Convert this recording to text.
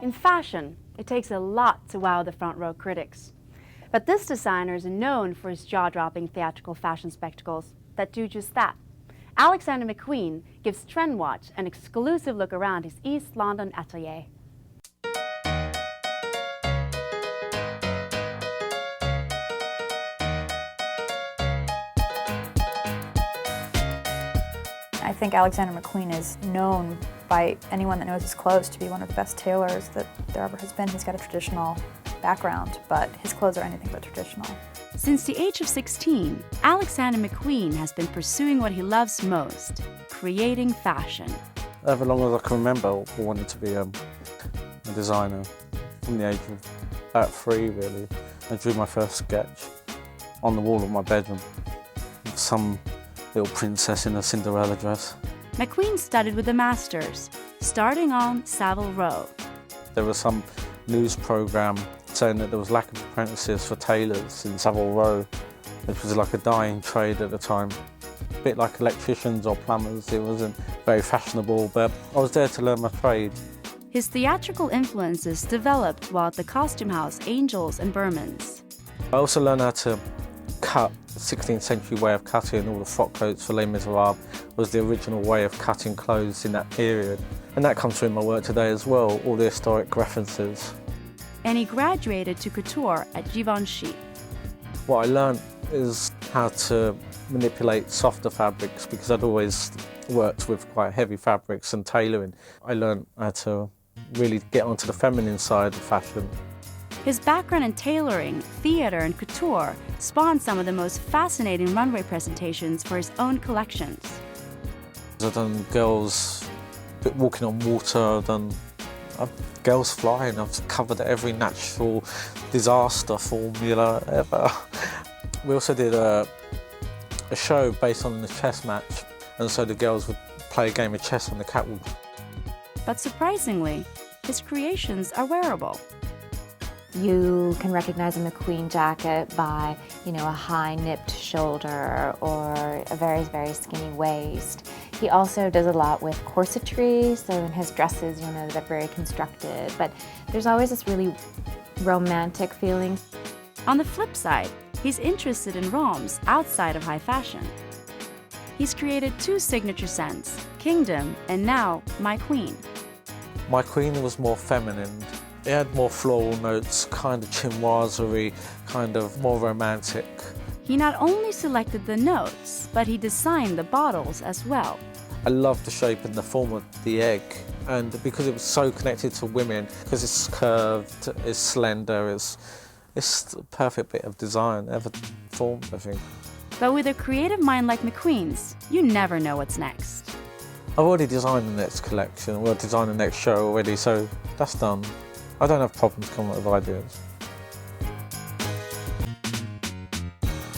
In fashion, it takes a lot to wow the front row critics. But this designer is known for his jaw-dropping theatrical fashion spectacles that do just that. Alexander McQueen gives Trendwatch an exclusive look around his East London atelier. I think Alexander McQueen is known by anyone that knows his clothes to be one of the best tailors that there ever has been. He's got a traditional background, but his clothes are anything but traditional. Since the age of 16, Alexander McQueen has been pursuing what he loves most, creating fashion. As long as I can remember, I wanted to be a designer from the age of about 3, really. I drew my first sketch on the wall of my bedroom of some little princess in a Cinderella dress. McQueen studied with the masters, starting on Savile Row. There was some news programme saying that there was lack of apprentices for tailors in Savile Row, which was like a dying trade at the time. A bit like electricians or plumbers, it wasn't very fashionable, but I was there to learn my trade. His theatrical influences developed while at the costume house Angels and Berman's. I also learned how to cut. The 16th century way of cutting all the frock coats for Les Miserables was the original way of cutting clothes in that period. And that comes through in my work today as well, all the historic references. And he graduated to couture at Givenchy. What I learned is how to manipulate softer fabrics because I'd always worked with quite heavy fabrics and tailoring. I learned how to really get onto the feminine side of fashion. His background in tailoring, theater, and couture spawned some of the most fascinating runway presentations for his own collections. I've done girls walking on water, I've done girls flying, I've covered every natural disaster formula ever. We also did a show based on the chess match, and so the girls would play a game of chess on the catwalk. But surprisingly, his creations are wearable. You can recognize a McQueen jacket by, a high nipped shoulder or a very, very skinny waist. He also does a lot with corsetry, so in his dresses, they're very constructed, but there's always this really romantic feeling. On the flip side, he's interested in roms outside of high fashion. He's created 2 signature scents, Kingdom and now My Queen. My Queen was more feminine. It had more floral notes, kind of chinoiserie, kind of more romantic. He not only selected the notes, but he designed the bottles as well. I loved the shape and the form of the egg, and because it was so connected to women, because it's curved, it's slender, it's the perfect bit of design ever formed, I think. But with a creative mind like McQueen's, you never know what's next. I've already designed the next collection, we'll design the next show already, so that's done. I don't have problems coming up with ideas.